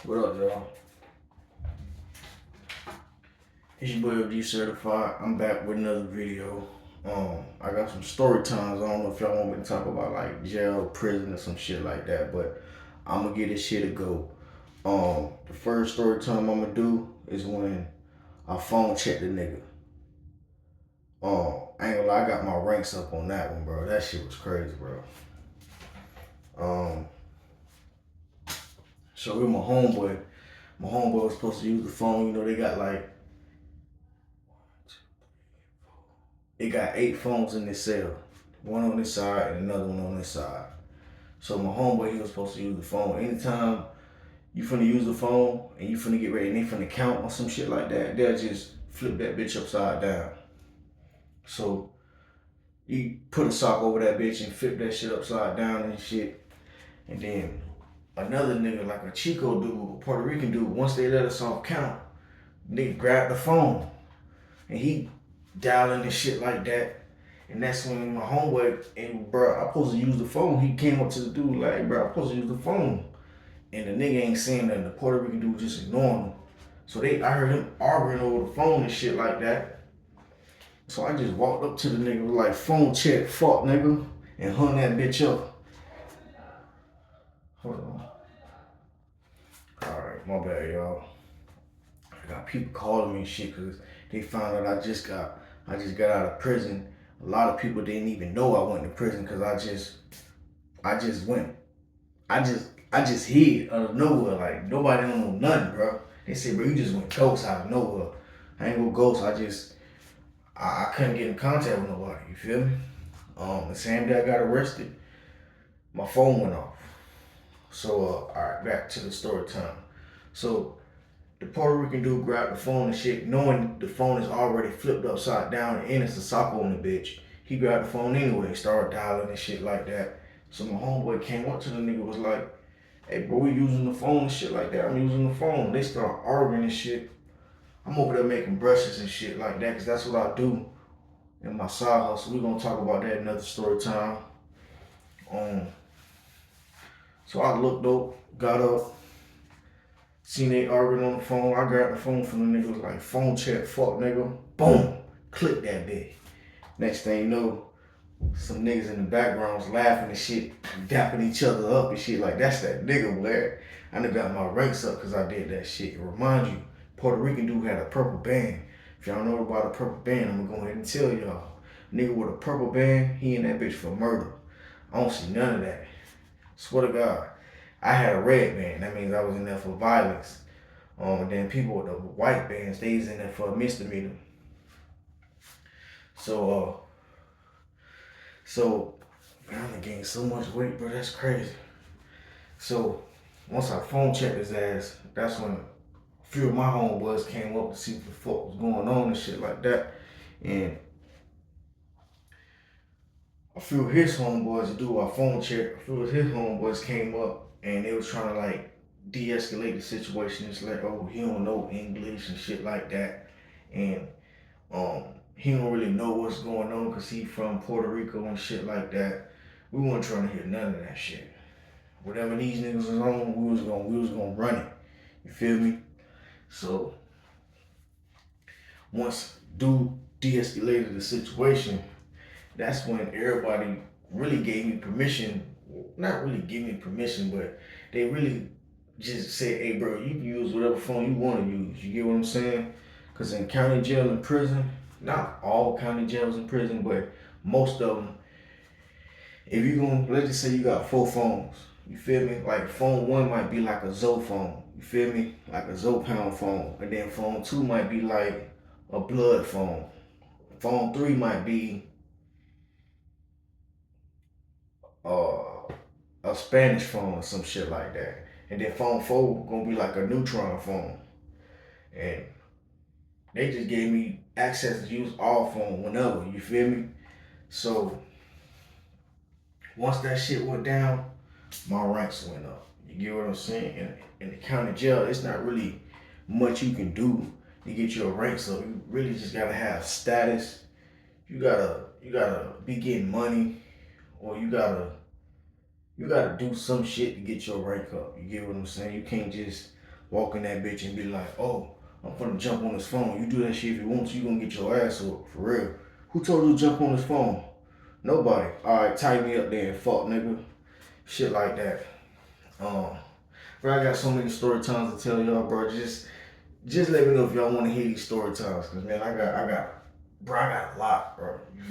What up, y'all? It's your boy OG Certified. I'm back with another video. I got some story times. I don't know if y'all want me to talk about like jail, prison, or some shit like that, but I'm gonna get this shit a go. The first story time I'm gonna do is when I phone check the nigga. I ain't gonna lie, I got my ranks up on that one, bro. That shit was crazy, bro. Um, so with my homeboy was supposed to use the phone. You know, they got 8 phones in this cell. One on this side and another one on this side. So my homeboy, he was supposed to use the phone. Anytime you finna use the phone and you finna get ready and they finna count or some shit like that, they'll just flip that bitch upside down. So you put a sock over that bitch and flip that shit upside down and shit. And then another nigga, like a Chico dude, a Puerto Rican dude, once they let us off count, nigga grabbed the phone and he dialing and shit like that. And that's when my homeboy, and bro, I'm supposed to use the phone. He came up to the dude like, bro, I'm supposed to use the phone. And the nigga ain't saying nothing. The Puerto Rican dude just ignoring him. So I heard him arguing over the phone and shit like that. So I just walked up to the nigga like, phone check, fuck nigga, and hung that bitch up. Hold on. Alright, my bad, y'all. I got people calling me and shit because they found out I just got out of prison. A lot of people didn't even know I went to prison because I just hid out of nowhere. Like nobody don't know nothing, bro. They said, bro, you just went ghost out of nowhere. I ain't go ghost. I couldn't get in contact with nobody. You feel me? The same day I got arrested, my phone went off. So, all right, back to the story time. So the Puerto Rican dude grabbed the phone and shit, knowing the phone is already flipped upside down and it's a sock on the bitch. He grabbed the phone anyway, started dialing and shit like that. So my homeboy came up to the nigga, was like, hey bro, we using the phone and shit like that. I'm using the phone. They start arguing and shit. I'm over there making brushes and shit like that, cause that's what I do in my side hustle. We gonna talk about that another story time. So I looked up, got up, seen they arguing on the phone. I grabbed the phone from the nigga, was like, phone check, fuck nigga. Boom, click that bitch. Next thing you know, some niggas in the background was laughing and shit, dapping each other up and shit. Like, that's that nigga, boy. I done got my ranks up because I did that shit. It remind you, Puerto Rican dude had a purple band. If y'all know about a purple band, I'm gonna go ahead and tell y'all. Nigga with a purple band, he in that bitch for murder. I don't see none of that. Swear to God. I had a red band. That means I was in there for violence. And then people with the white bands, they was in there for a misdemeanor. So man, I done gained so much weight, bro. That's crazy. So once I phone checked his ass, that's when a few of my homeboys came up to see what the fuck was going on and shit like that. And a few of his homeboys to do our phone check, a few of his homeboys came up and they was trying to like de-escalate the situation. It's like, oh, he don't know English and shit like that. And he don't really know what's going on because he from Puerto Rico and shit like that. We weren't trying to hear none of that shit. Whatever these niggas was on, we was gonna run it. You feel me? So once dude de-escalated the situation, that's when everybody really gave me permission. Not really give me permission, but they really just said, hey bro, you can use whatever phone you want to use. You get what I'm saying? Because in county jail and prison, not all county jails and prison, but most of them, if you gonna, let's just say you got 4 phones, you feel me? Like phone 1 might be like a Zoe phone, you feel me? Like a Zoe pound phone. And then phone 2 might be like a blood phone. Phone 3 might be a Spanish phone or some shit like that. And then phone 4 gonna be like a neutron phone. And they just gave me access to use all phone whenever, you feel me? So once that shit went down, my ranks went up. You get what I'm saying? In the county jail, it's not really much you can do to get your ranks up. You really just gotta have status. You gotta be getting money, or you gotta do some shit to get your rank up. You get what I'm saying? You can't just walk in that bitch and be like, oh, I'm gonna jump on his phone. You do that shit if you want to, you gonna get your ass whooped, for real. Who told you to jump on his phone? Nobody. Alright, tie me up there and fuck nigga. Shit like that. Bro, I got so many story times to tell y'all, bro. Just let me know if y'all want to hear these story times, cause man, I got a lot, bro. You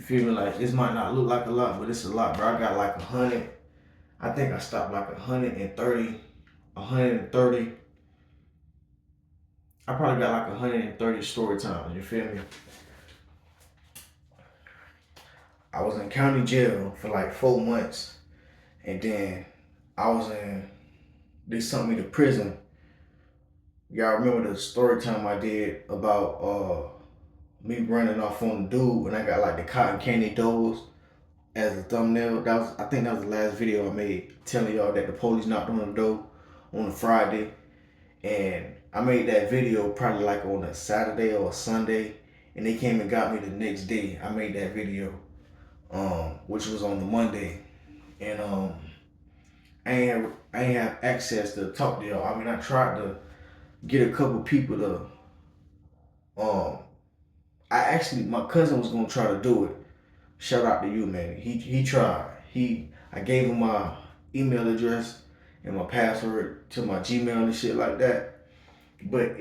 feel me? Like this might not look like a lot, but it's a lot, bro. I got like 100. I think I stopped like 130, 130. I probably got like 130 story times. You feel me? I was in county jail for like 4 months, and then I was in. They sent me to prison. Y'all remember the story time I did about me running off on the dude, and I got like the cotton candy doors as a thumbnail. I think that was the last video I made, telling y'all that the police knocked on the door on a Friday, and I made that video probably like on a Saturday or a Sunday, and they came and got me the next day. I made that video, which was on the Monday, and I ain't have access to talk to y'all. I mean, I tried to get a couple people to my cousin was gonna try to do it. Shout out to you, man. He tried. I gave him my email address and my password to my Gmail and shit like that. But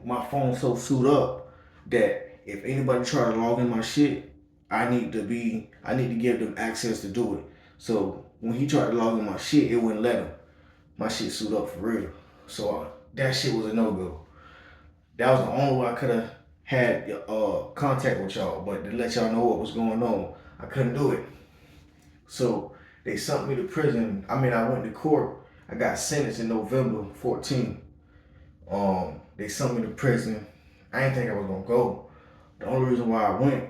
my phone's so suited up that if anybody try to log in my shit, I need to give them access to do it. So when he tried to log in my shit, it wouldn't let him. My shit suited up for real. So that shit was a no-go. That was the only way I could have had contact with y'all, but to let y'all know what was going on, I couldn't do it. So they sent me to prison. I mean, I went to court. I got sentenced in November 14th. They sent me to prison. I didn't think I was gonna go. The only reason why I went,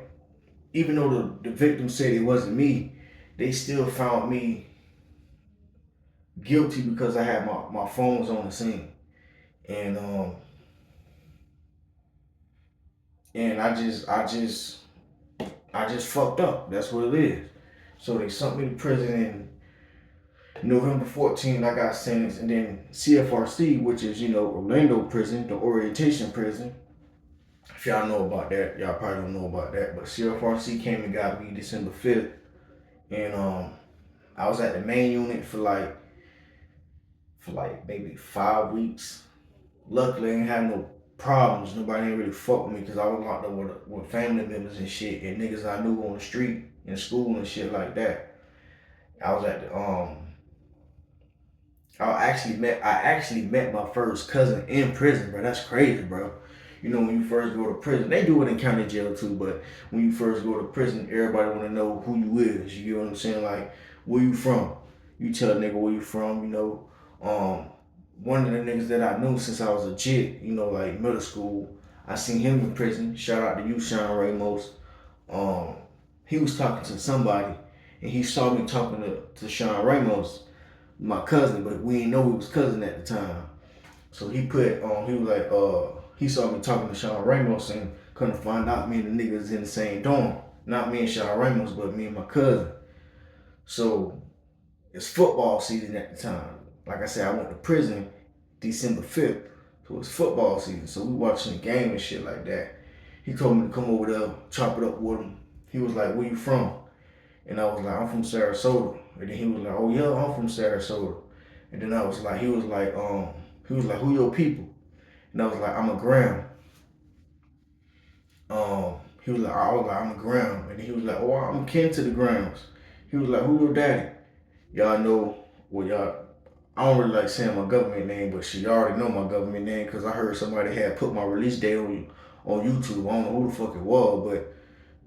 even though the victim said it wasn't me, they still found me guilty because I had my phones on the scene. And I just fucked up. That's what it is. So they sent me to prison in November 14th. I got sentenced, and then CFRC, which is Orlando prison, the orientation prison. If y'all know about that, y'all probably don't know about that. But CFRC came and got me December 5th, and I was at the main unit for like maybe 5 weeks. Luckily, I ain't had no problems. Nobody ain't really fuck with me because I was locked up with family members and shit and niggas I knew on the street in school and shit like that. I was at the I actually met my first cousin in prison, bro. That's crazy, bro. When you first go to prison, they do it in county jail too, but when you first go to prison, everybody want to know who you is. You get what I'm saying? Like, where you from? You tell a nigga where you from, one of the niggas that I knew since I was a jit, like middle school, I seen him in prison. Shout out to you, Sean Ramos. He was talking to somebody, and he saw me talking to Sean Ramos, my cousin, but we didn't know we was cousin at the time. So he was like, he saw me talking to Sean Ramos and couldn't find out me and the niggas in the same dorm. Not me and Sean Ramos, but me and my cousin. So it's football season at the time. Like I said, I went to prison December 5th. So it's football season. So we watching the game and shit like that. He told me to come over there, chop it up with him. He was like, where you from? And I was like, I'm from Sarasota. And then he was like, oh yeah, I'm from Sarasota. And then I was like, he was like, who your people? And I was like, I'm a Graham. I was like, I'm a Graham. And then he was like, oh, I'm kin to the Grahams. He was like, who your daddy? Y'all know, I don't really like saying my government name, but y'all already know my government name because I heard somebody had put my release date on YouTube. I don't know who the fuck it was, but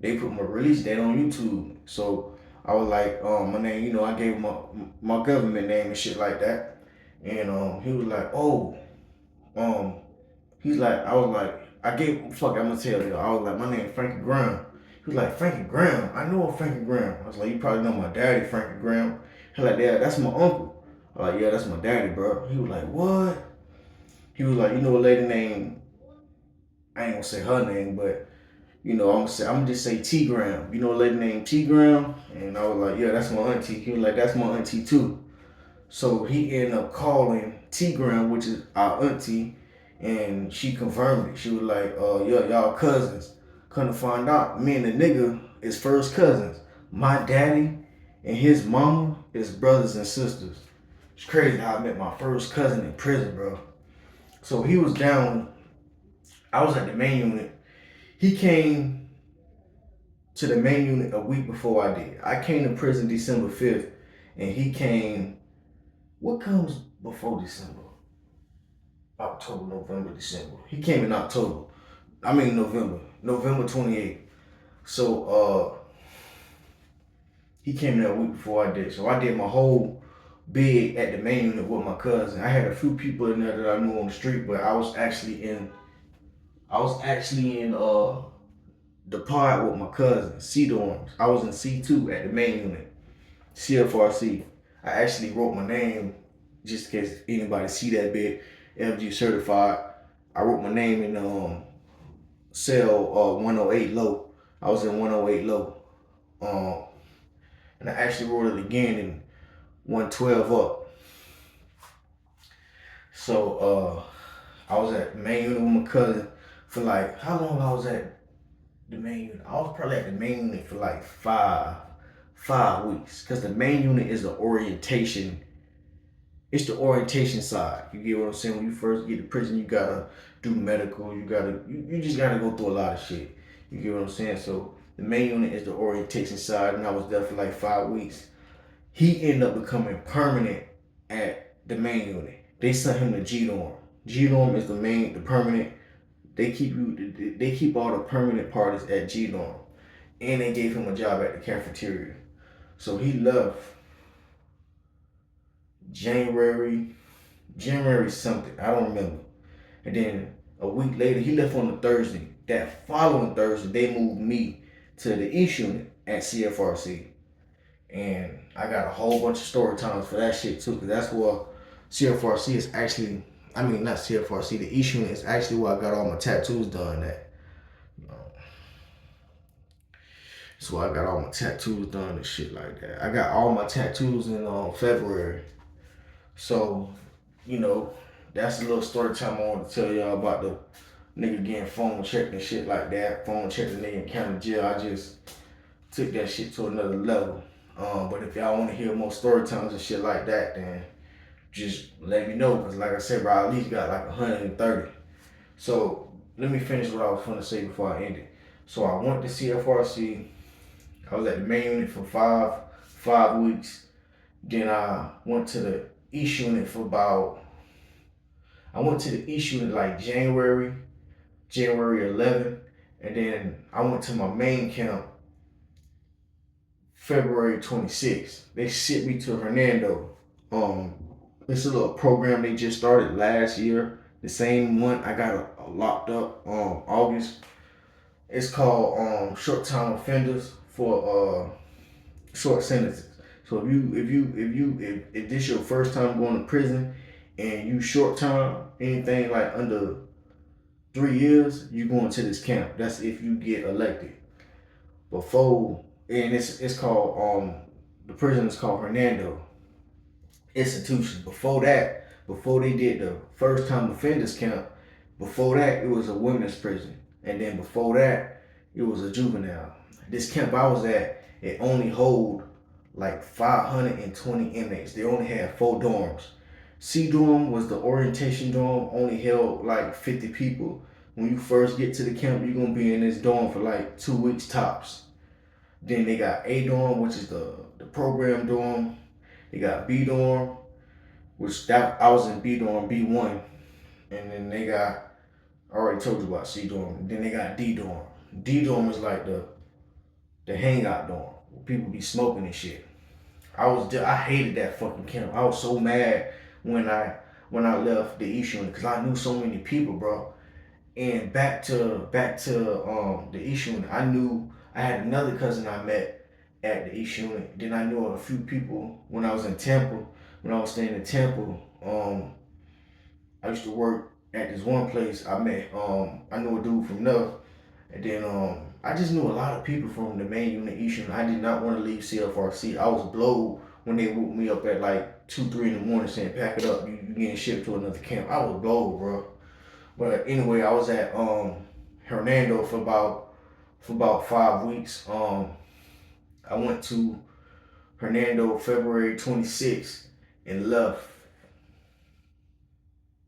they put my release date on YouTube. So I was like, my name, I gave him my government name and shit like that. And he was like, oh, he's like, I was like, I'm gonna tell you. I was like, my name is Frankie Graham. He was like, Frankie Graham? I know a Frankie Graham. I was like, you probably know my daddy, Frankie Graham. He was like, yeah, that's my uncle. I was like, yeah, that's my daddy, bro. He was like, what? He was like, a lady named, I ain't gonna say her name, but I'm gonna just say T Graham. A lady named T Graham? And I was like, yeah, that's my auntie. He was like, that's my auntie too. So he ended up calling T Gram, which is our auntie, and she confirmed it. She was like, yeah, y'all cousins. Couldn't find out, me and the nigga is first cousins. My daddy and his mama is brothers and sisters. It's crazy how I met my first cousin in prison, bro. So he was down. I was at the main unit. He came to the main unit a week before I did. I came to prison December 5th, and he came. What comes before December? October, November, December. He came in October. I mean November. November 28th. So he came there a week before I did. So I did my whole bid at the main unit with my cousin. I had a few people in there that I knew on the street, but I was actually in the pod with my cousin, C dorms. I was in C2 at the main unit, CFRC. I actually wrote my name just in case anybody see that bit, FG certified. I wrote my name in cell 108 low. I was in 108 low. And I actually wrote it again in 112 up. So I was at the main unit with my cousin for like, how long I was at the main unit? I was probably at the main unit for like five weeks. Cause the main unit is the orientation. It's the orientation side. You get what I'm saying? When you first get to prison, you gotta do medical. You just gotta go through a lot of shit. You get what I'm saying? So the main unit is the orientation side, and I was there for like 5 weeks. He ended up becoming permanent at the main unit. They sent him to G dorm. G dorm is the permanent. They keep all the permanent parties at G dorm, and they gave him a job at the cafeteria. So he left January January something. I don't remember. And then a week later, he left on a Thursday. That following Thursday, they moved me to the East Unit at CFRC. And I got a whole bunch of story times for that shit too, because that's where CFRC is actually, I mean, not CFRC, the East Unit is actually where I got all my tattoos done at. You know, that's where I got all my tattoos done and shit like that. I got all my tattoos in February. So, you know, that's a little story time I want to tell y'all about the nigga getting phone checked and shit like that. Phone checked the nigga in county jail. I just took that shit to another level. But if y'all want to hear more story times and shit like that, then just let me know. Because like I said, bro, I at least got like 130. So let me finish what I was going to say before I end it. So I went to CFRC. I was at the main unit for five weeks. Then I went to the East Unit for about, I went to the East Unit like January 11th. And then I went to my main camp February 26th. They sent me to Hernando. It's a little program they just started last year. The same month I got locked up, August. It's called short time offenders for short sentences. So if this your first time going to prison and you short time, anything like under 3 years, you going to this camp. That's if you get elected. Before, and it's called the prison is called Hernando Institution. Before they did the first time offenders camp, before that it was a women's prison, and then before that it was a juvenile. This camp I was at, it only hold like 520 inmates. They only had 4 dorms. C dorm was the orientation dorm, only held like 50 people. When you first get to the camp, you're gonna be in this dorm for like 2 weeks tops. Then they got A dorm, which is the program dorm. They got B dorm, which that I was in B dorm, B1. And then they got, I already told you about C dorm. Then they got D dorm. D dorm is like the hangout dorm where people be smoking and shit. I hated that fucking camp. I was so mad when I left the East Unit because I knew so many people, bro. And back to the East Unit, I had another cousin I met at the East Unit. Then I knew a few people when I was in Temple. When I was staying in Temple, I used to work at this one place. I knew a dude from there. And then I just knew a lot of people from the main unit East Unit. I did not want to leave CFRC. I was blowed when they woke me up at like 2, 3 in the morning saying pack it up, you getting shipped to another camp. I was blown, bro. But anyway, I was at Hernando for about 5 weeks. I went to Hernando February 26th and left.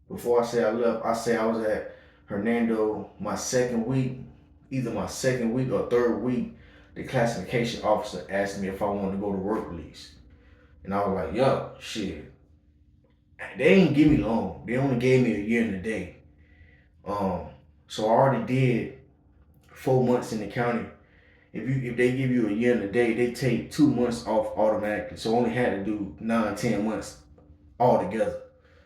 Before I say I left, I say I was at Hernando my second week, either my second week or third week. The classification officer asked me if I wanted to go to work release. And I was like, yo, shit. They ain't give me long. They only gave me a year and a day. Um, so I already did 4 months in the county. If they give you a year and a day, they take 2 months off automatically. So I only had to do 9, 10 months altogether.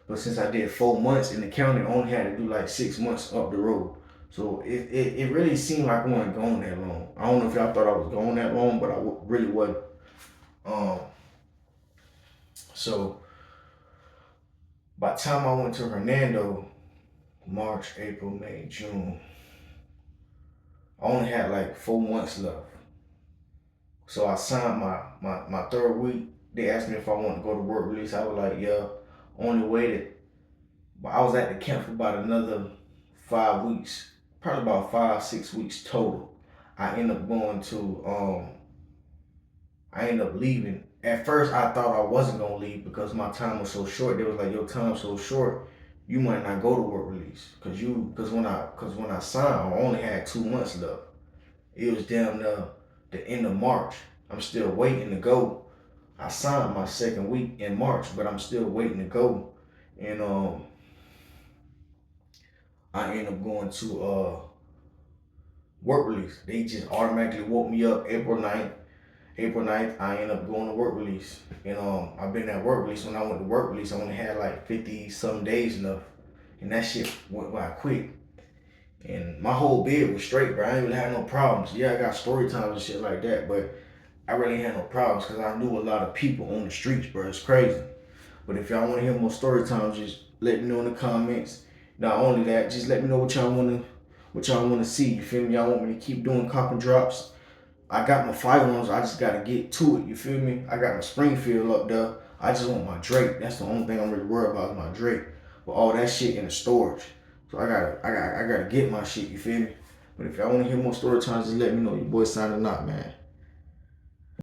But since I did 4 months in the county, I only had to do like 6 months up the road. So it really seemed like I wasn't going that long. I don't know if y'all thought I was going that long, but I really wasn't. Um, so by the time I went to Hernando, March, April, May, June, I only had like 4 months left. So I signed my third week. They asked me if I wanted to go to work release. I was like, yeah. Only waited. But I was at the camp for about another 5 weeks, probably about 5, 6 weeks total. I ended up I ended up leaving. At first, I thought I wasn't gonna leave because my time was so short. They was like, "Your time's so short, you might not go to work release." Cause when I signed, I only had 2 months left. It was down the end of March. I'm still waiting to go. I signed my second week in March, but I'm still waiting to go. And I ended up going to work release. They just automatically woke me up April 9th. April 9th, I ended up going to work release. And I've been at work release. When I went to work release, I only had like 50 some days left. And that shit went by quick. And my whole bid was straight, bro. I ain't really had no problems. Yeah, I got story times and shit like that, but I really had no problems because I knew a lot of people on the streets, bro. It's crazy. But if y'all want to hear more story times, just let me know in the comments. Not only that, just let me know what y'all wanna see. You feel me? Y'all want me to keep doing cop and drops? I got my firearms. I just gotta get to it. You feel me? I got my Springfield up there. I just want my Drake. That's the only thing I'm really worried about is my Drake. But all that shit in the storage. So I gotta get my shit. You feel me? But if y'all wanna hear more story times, just let me know. Your boy signing out, man.